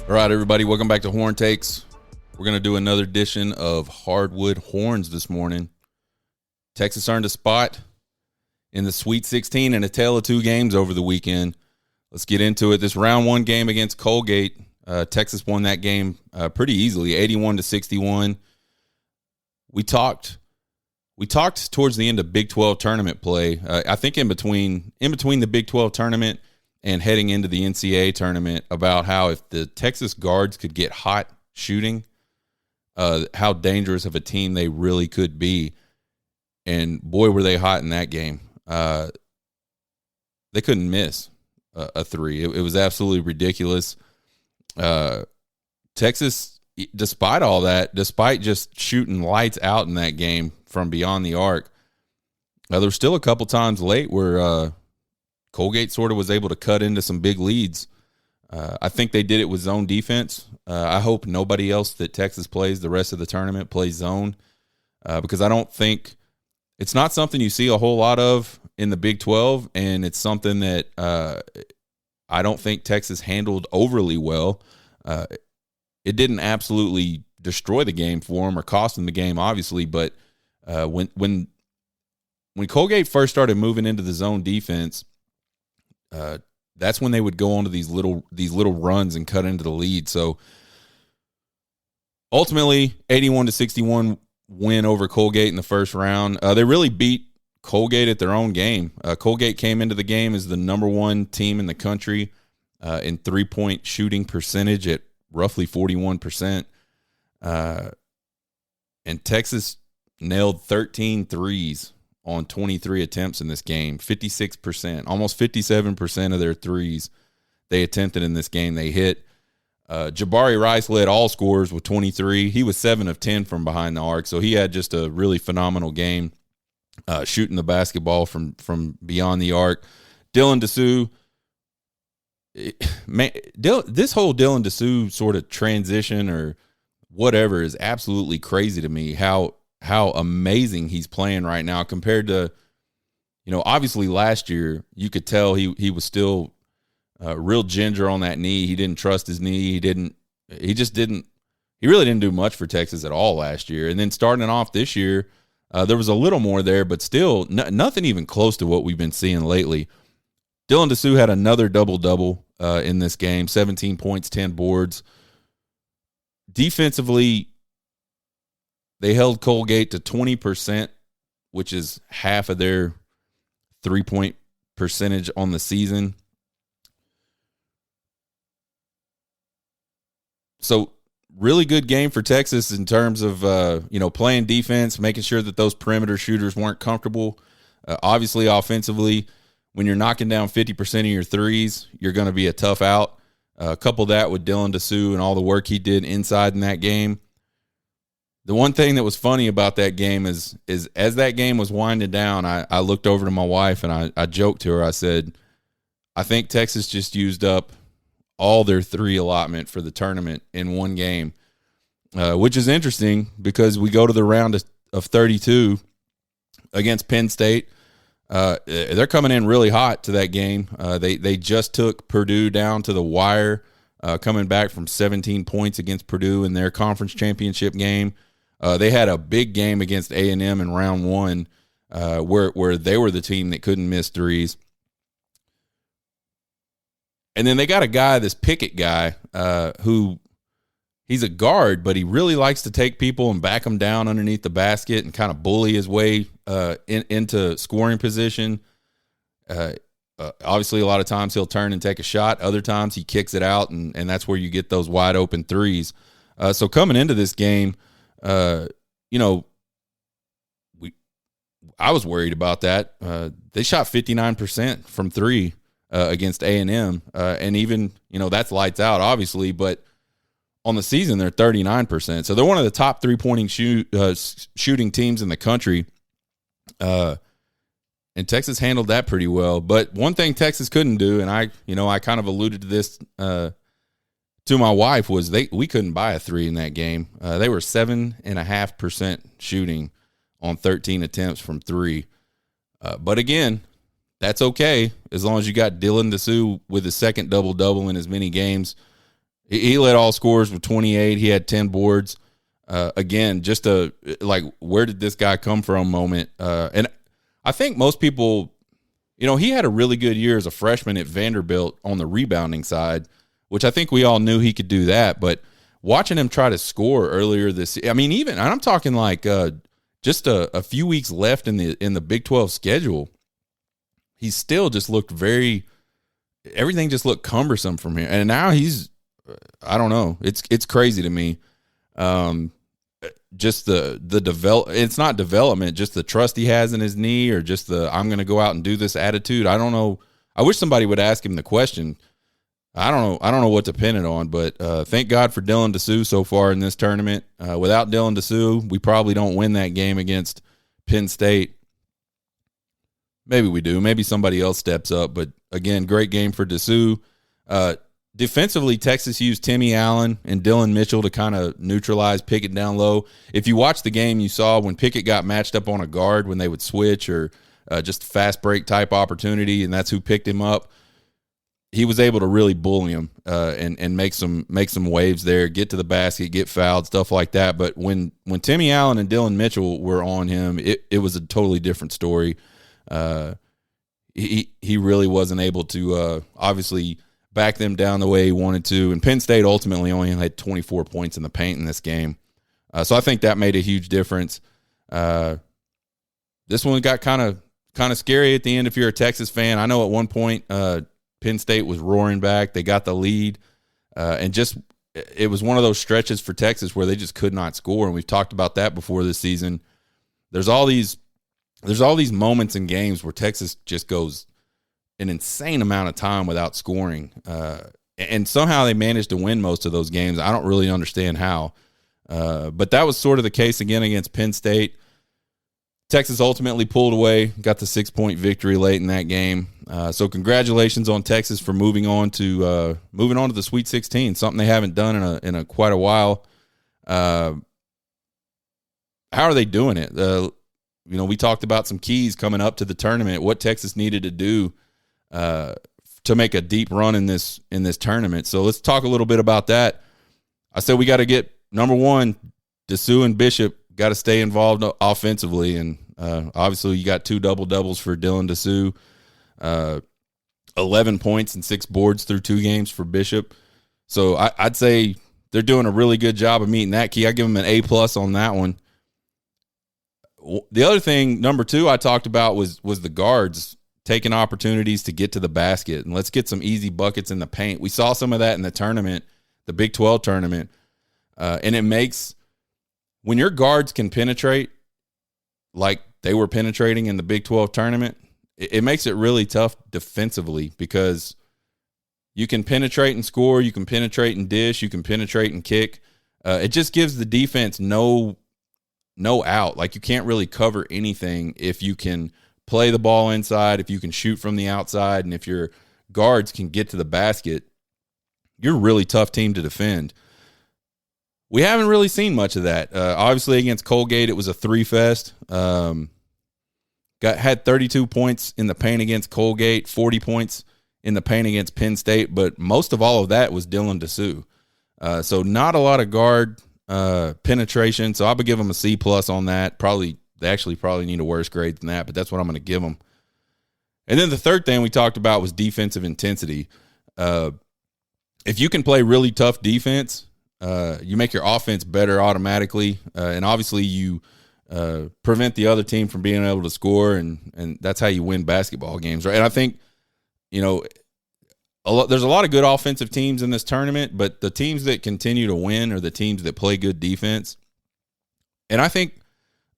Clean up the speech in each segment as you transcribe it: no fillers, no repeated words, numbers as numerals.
All right, everybody, welcome back to Horn Takes. We're going to do another edition of Hardwood Horns this morning. Texas earned a spot in the Sweet 16 and a tale of two games over the weekend. Let's get into it. This round one game against Colgate, Texas won that game pretty easily, 81-61. We talked towards the end of Big 12 tournament play. I think in between the Big 12 tournament and heading into the NCAA tournament about how if the Texas guards could get hot shooting, how dangerous of a team they really could be. And boy, were they hot in that game. They couldn't miss a three. It was absolutely ridiculous. Texas, despite all that, despite just shooting lights out in that game from beyond the arc, there were still a couple times late where Colgate sort of was able to cut into some big leads. I think they did it with zone defense. I hope nobody else that Texas plays the rest of the tournament plays zone because I don't think it's not something you see a whole lot of in the Big 12, and it's something that I don't think Texas handled overly well. It didn't absolutely destroy the game for them or cost them the game, obviously, but when Colgate first started moving into the zone defense, that's when they would go on to these little runs and cut into the lead. So ultimately, 81-61 win over Colgate in the first round. They really beat Colgate at their own game. Colgate came into the game as the number one team in the country in three-point shooting percentage at roughly 41%. And Texas nailed 13 threes on 23 attempts in this game, 56%, almost 57% of their threes they attempted in this game they hit. Jabari Rice led all scorers with 23. He was 7 of 10 from behind the arc, so he had just a really phenomenal game shooting the basketball from beyond the arc. Dylan Dessou, this whole Dylan Dessou sort of transition or whatever is absolutely crazy to me, how amazing he's playing right now compared to, obviously last year you could tell he was still real ginger on that knee. He didn't trust his knee. He really didn't do much for Texas at all last year. And then starting off this year, there was a little more there, but still nothing even close to what we've been seeing lately. Dylan Dessou had another double-double in this game, 17 points, 10 boards. Defensively, they held Colgate to 20%, which is half of their three-point percentage on the season. So really good game for Texas in terms of, playing defense, making sure that those perimeter shooters weren't comfortable. Obviously, offensively, when you're knocking down 50% of your threes, you're going to be a tough out. Couple that with Dylan Dessou and all the work he did inside in that game. The one thing that was funny about that game is as that game was winding down, I looked over to my wife and I joked to her. I said, I think Texas just used up all their three allotment for the tournament in one game, which is interesting because we go to the round of 32 against Penn State. They're coming in really hot to that game. They just took Purdue down to the wire, coming back from 17 points against Purdue in their conference championship game. They had a big game against A&M in round one, where they were the team that couldn't miss threes. And then they got a guy, this Pickett guy, who he's a guard, but he really likes to take people and back them down underneath the basket and kind of bully his way into scoring position. Obviously, a lot of times he'll turn and take a shot. Other times he kicks it out, and that's where you get those wide open threes. So coming into this game, I was worried about that. They shot 59% from three against A&M, and even that's lights out, obviously, but on the season they're 39%. So they're one of the top 3-pointing shooting teams in the country. And Texas handled that pretty well. But one thing Texas couldn't do, and I kind of alluded to this to my wife, was we couldn't buy a three in that game. They were 7.5% shooting on 13 attempts from three. But again, that's okay as long as you got Dylan Dessou with his second double-double in as many games He led all scorers with 28. He had 10 boards. Again, just a where did this guy come from moment. And I think most people, he had a really good year as a freshman at Vanderbilt on the rebounding side, which I think we all knew he could do that. But watching him try to score earlier and I'm talking just a few weeks left in the Big 12 schedule, he still just looked everything just looked cumbersome from him. And now I don't know. It's crazy to me. Just it's not development, just the trust he has in his knee, or just I'm going to go out and do this attitude. I don't know. I wish somebody would ask him the question. I don't know what to pin it on, but thank God for Dylan Dessou so far in this tournament. Without Dylan Dessou, we probably don't win that game against Penn State. Maybe we do. Maybe somebody else steps up. But again, great game for Dessou. Defensively, Texas used Timmy Allen and Dylan Mitchell to kind of neutralize Pickett down low. If you watch the game, you saw when Pickett got matched up on a guard when they would switch, or just fast break type opportunity, and that's who picked him up. He was able to really bully him and make some waves there, get to the basket, get fouled, stuff like that. But when Timmy Allen and Dylan Mitchell were on him, it was a totally different story. He really wasn't able to obviously back them down the way he wanted to. And Penn State ultimately only had 24 points in the paint in this game. So I think that made a huge difference. This one got kind of scary at the end if you're a Texas fan. I know at one point Penn State was roaring back. They got the lead. And just it was one of those stretches for Texas where they just could not score. And we've talked about that before this season. There's all these moments in games where Texas just goes an insane amount of time without scoring. And somehow they managed to win most of those games. I don't really understand how. But that was sort of the case again against Penn State. Texas ultimately pulled away, got the 6-point victory late in that game. So congratulations on Texas for moving on to the Sweet 16, something they haven't done in quite a while. How are they doing it? We talked about some keys coming up to the tournament, what Texas needed to do to make a deep run in this tournament. So let's talk a little bit about that. I said we got to get, number one, Dessou and Bishop got to stay involved offensively, and obviously you got 2 double-doubles for Dylan Dessou, 11 points and 6 boards through 2 games for Bishop. So I'd say they're doing a really good job of meeting that key. I give them an A+ on that one. The other thing, number 2, I talked about was the guards taking opportunities to get to the basket, and let's get some easy buckets in the paint. We saw some of that in the tournament, the Big 12 tournament, and it makes, when your guards can penetrate like they were penetrating in the Big 12 tournament, it makes it really tough defensively, because you can penetrate and score, you can penetrate and dish, you can penetrate and kick. It just gives the defense no out. Like, you can't really cover anything if you can play the ball inside, if you can shoot from the outside, and if your guards can get to the basket, you're a really tough team to defend. We haven't really seen much of that. Obviously, against Colgate, it was a 3-fest. Had 32 points in the paint against Colgate, 40 points in the paint against Penn State, but most of all of that was Dylan Dessou. So not a lot of guard penetration. So I would give them a C+ on that. They actually probably need a worse grade than that, but that's what I'm going to give them. And then the third thing we talked about was defensive intensity. If you can play really tough defense, you make your offense better automatically, and obviously you prevent the other team from being able to score, and that's how you win basketball games, right? And I think, there's a lot of good offensive teams in this tournament, but the teams that continue to win are the teams that play good defense. And I think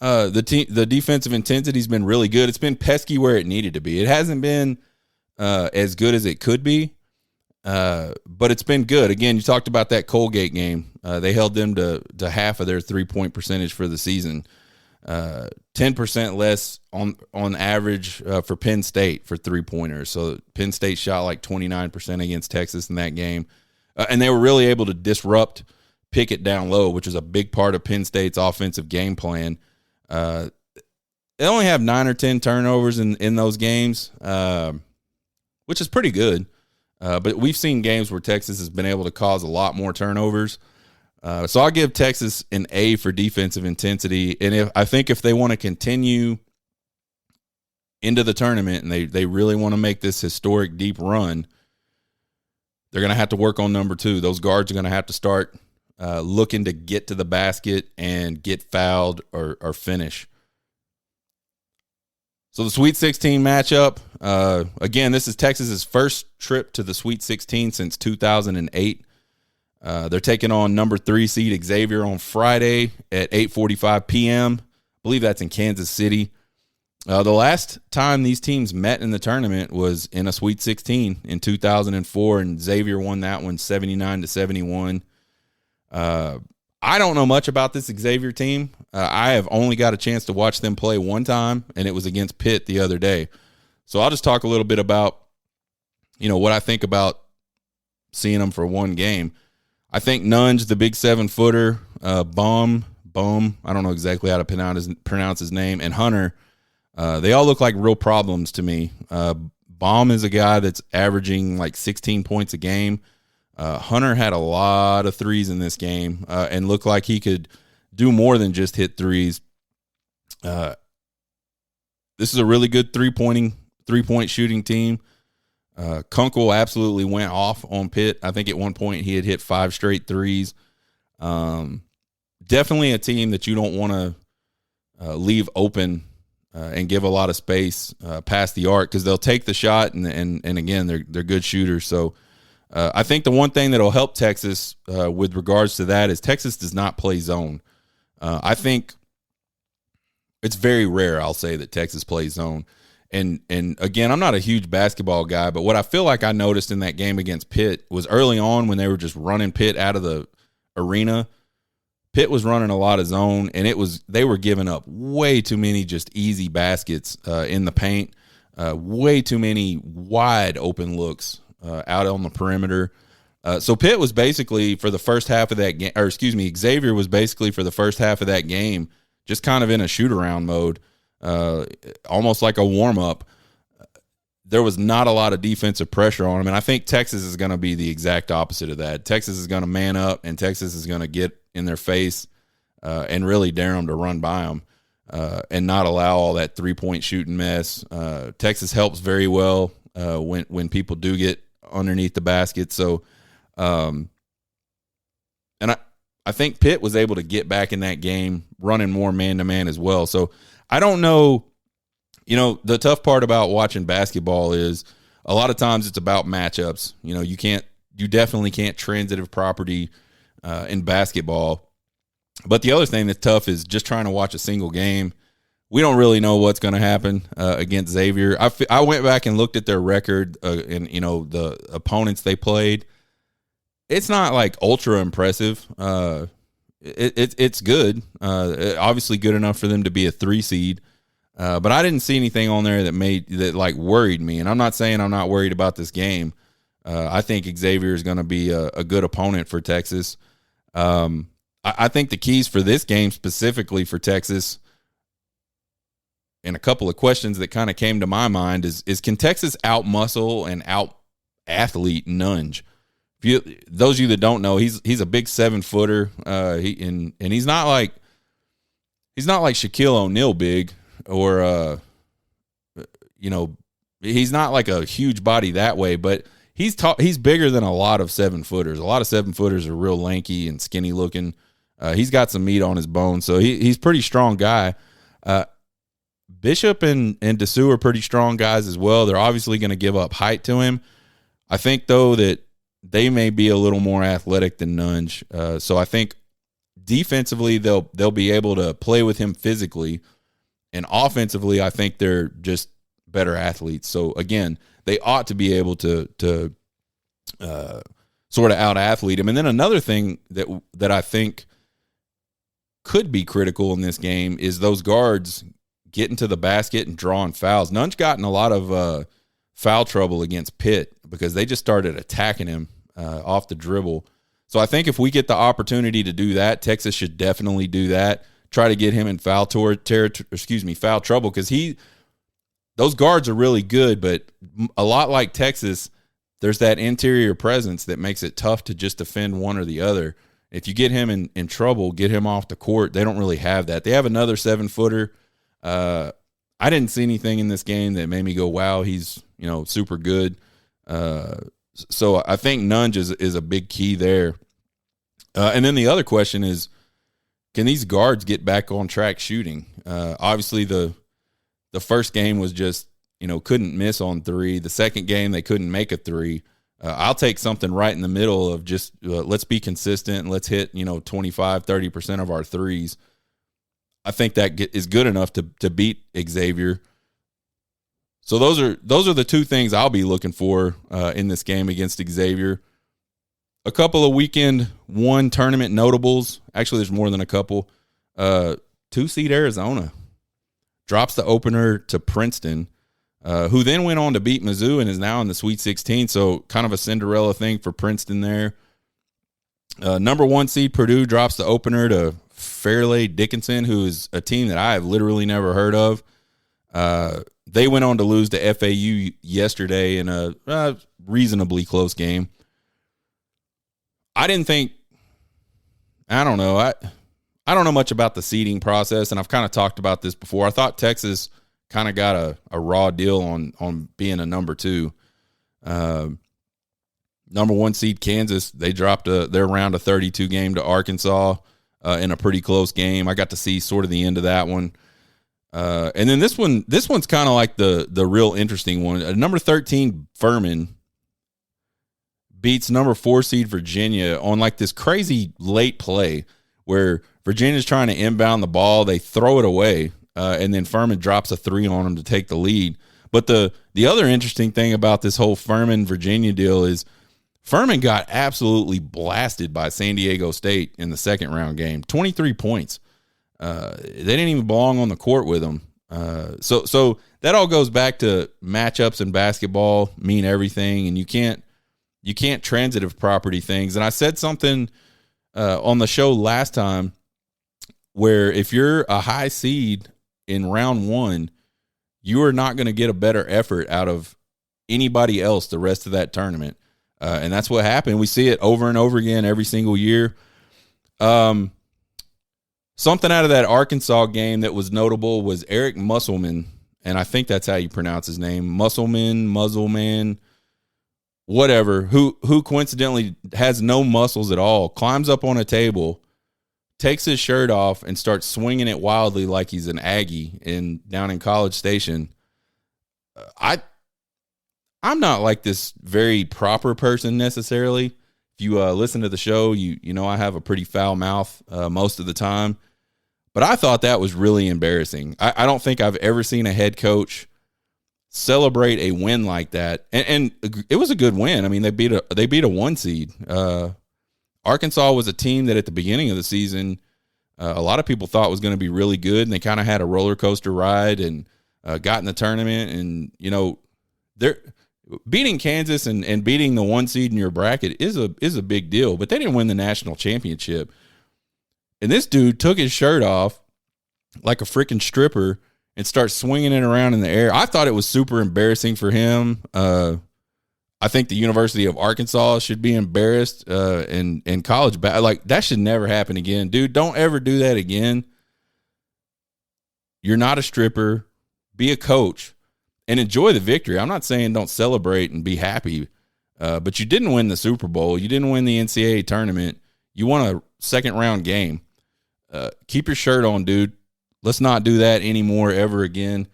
the defensive intensity has been really good. It's been pesky where it needed to be. It hasn't been as good as it could be, but it's been good. Again, you talked about that Colgate game. They held them to half of their 3-point percentage for the season. 10% less on average for Penn State for 3-pointers. So Penn State shot like 29% against Texas in that game. And they were really able to disrupt Pickett down low, which is a big part of Penn State's offensive game plan. They only have 9 or 10 turnovers in those games, which is pretty good. But we've seen games where Texas has been able to cause a lot more turnovers. So I'll give Texas an A for defensive intensity. And I think if they want to continue into the tournament and they really want to make this historic deep run, they're going to have to work on number 2. Those guards are going to have to start looking to get to the basket and get fouled or finish. So the Sweet 16 matchup, again, this is Texas's first trip to the Sweet 16 since 2008. They're taking on number 3 seed Xavier on Friday at 8:45 p.m. I believe that's in Kansas City. The last time these teams met in the tournament was in a Sweet 16 in 2004, and Xavier won that one 79-71. I don't know much about this Xavier team. I have only got a chance to watch them play one time, and it was against Pitt the other day. So I'll just talk a little bit about, what I think about seeing them for one game. I think Nunge, the big 7-footer, Baum, I don't know exactly how to pronounce his name, and Hunter, they all look like real problems to me. Baum is a guy that's averaging like 16 points a game. Hunter had a lot of threes in this game and looked like he could do more than just hit threes. This is a really good three-point shooting team. Kunkel absolutely went off on Pitt. I think at one point he had hit 5 straight threes. Definitely a team that you don't want to leave open and give a lot of space past the arc because they'll take the shot and again they're good shooters. So I think the one thing that'll help Texas with regards to that is Texas does not play zone. I think it's very rare, I'll say, that Texas plays zone. And again, I'm not a huge basketball guy, but what I feel like I noticed in that game against Pitt was early on when they were just running Pitt out of the arena, Pitt was running a lot of zone, and they were giving up way too many just easy baskets in the paint, way too many wide open looks out on the perimeter. So Pitt was basically for the first half of that game, Xavier was basically for the first half of that game just kind of in a shoot-around mode, almost like a warm-up. There was not a lot of defensive pressure on them, and I think Texas is going to be the exact opposite of that. Texas is going to man up, and Texas is going to get in their face and really dare them to run by them and not allow all that three-point shooting mess. Texas helps very well when people do get underneath the basket. So, and I think Pitt was able to get back in that game running more man-to-man as well. So I don't know, the tough part about watching basketball is a lot of times it's about matchups. You definitely can't transitive property in basketball. But the other thing that's tough is just trying to watch a single game. We don't really know what's going to happen against Xavier. I went back and looked at their record and, the opponents they played. It's not like ultra impressive. It's good. Obviously good enough for them to be a 3 seed. But I didn't see anything on there that worried me. And I'm not saying I'm not worried about this game. I think Xavier is going to be a good opponent for Texas. I think the keys for this game specifically for Texas, and a couple of questions that kind of came to my mind is can Texas out-muscle and out-athlete Nunge? Those of you that don't know, he's a big 7-footer. And he's not like Shaquille O'Neal big, or he's not like a huge body that way, but he's bigger than a lot of 7-footers. A lot of 7-footers are real lanky and skinny looking. He's got some meat on his bones, so he's a pretty strong guy. Bishop and Dessou are pretty strong guys as well. They're obviously going to give up height to him. I think, though, that they may be a little more athletic than Nunge. So I think defensively they'll be able to play with him physically. And offensively, I think they're just better athletes. So, again, they ought to be able to sort of out-athlete him. And then another thing that I think could be critical in this game is those guards getting to the basket and drawing fouls. Nunge got in a lot of foul trouble against Pitt because they just started attacking him off the dribble. So I think if we get the opportunity to do that, Texas should definitely do that. Try to get him in foul trouble because those guards are really good, but a lot like Texas, there's that interior presence that makes it tough to just defend one or the other. If you get him in trouble, get him off the court. They don't really have that. They have another 7-footer. I didn't see anything in this game that made me go, wow, he's, super good. So I think Nunge is a big key there. And then the other question is, can these guards get back on track shooting? Obviously, the first game was just, couldn't miss on three. The second game, they couldn't make a three. I'll take something right in the middle of just let's be consistent and let's hit, 25, 30% of our threes. I think that is good enough to beat Xavier. So those are the two things I'll be looking for in this game against Xavier. A couple of weekend one tournament notables. Actually, there's more than a couple. 2-seed Arizona drops the opener to Princeton, who then went on to beat Mizzou and is now in the Sweet 16. So kind of a Cinderella thing for Princeton there. Number 1 seed Purdue drops the opener to Fairleigh Dickinson, who is a team that I have literally never heard of. They went on to lose to FAU yesterday in a reasonably close game. I don't know. I don't know much about the seeding process, and I've kind of talked about this before. I thought Texas kind of got a raw deal on being a number 2. Number 1 seed Kansas, they dropped their round of 32 game to Arkansas in a pretty close game. I got to see sort of the end of that one. And then this one's kind of like the real interesting one. Number 13 Furman beats number 4 seed Virginia on like this crazy late play where Virginia's trying to inbound the ball. They throw it away, and then Furman drops a 3 on them to take the lead. But the other interesting thing about this whole Furman-Virginia deal is Furman got absolutely blasted by San Diego State in the second round game, 23 points. They didn't even belong on the court with them. So that all goes back to matchups in basketball mean everything, and you can't transitive property things. And I said something on the show last time where if you're a high seed in round 1, you are not going to get a better effort out of anybody else the rest of that tournament. And that's what happened. We see it over and over again every single year. Something out of that Arkansas game that was notable was Eric Musselman, and I think that's how you pronounce his name, Muzzleman, whatever, who coincidentally has no muscles at all, climbs up on a table, takes his shirt off, and starts swinging it wildly like he's an Aggie down in College Station. I'm not like this very proper person necessarily. If you listen to the show, you know I have a pretty foul mouth most of the time. But I thought that was really embarrassing. I don't think I've ever seen a head coach celebrate a win like that. And it was a good win. I mean, they beat a 1 seed. Arkansas was a team that at the beginning of the season, a lot of people thought was going to be really good, and they kind of had a roller coaster ride and got in the tournament. And, they're beating Kansas and beating the 1 seed in your bracket is a big deal, but they didn't win the national championship. And this dude took his shirt off like a freaking stripper and starts swinging it around in the air. I thought it was super embarrassing for him. I think the University of Arkansas should be embarrassed in college. Like, that should never happen again. Dude, don't ever do that again. You're not a stripper. Be a coach and enjoy the victory. I'm not saying don't celebrate and be happy, but you didn't win the Super Bowl. You didn't win the NCAA tournament. You won a second-round game. Keep your shirt on, dude. Let's not do that anymore ever again.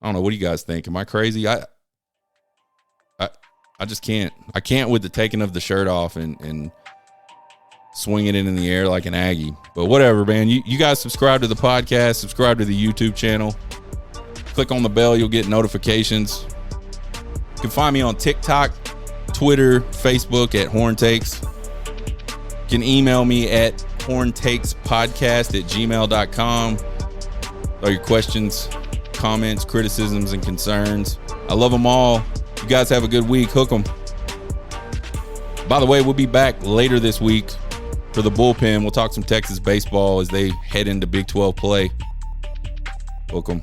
I don't know. What do you guys think? Am I crazy? I just can't. I can't with the taking of the shirt off and swinging it in the air like an Aggie. But whatever, man. You guys subscribe to the podcast. Subscribe to the YouTube channel. Click on the bell. You'll get notifications. You can find me on TikTok, Twitter, Facebook at Horn Takes. You can email me at horntakespodcast@gmail.com. All your questions, comments, criticisms, and concerns. I love them all. You guys have a good week. Hook 'em. By the way, we'll be back later this week for the bullpen. We'll talk some Texas baseball as they head into Big 12 play. Hook 'em.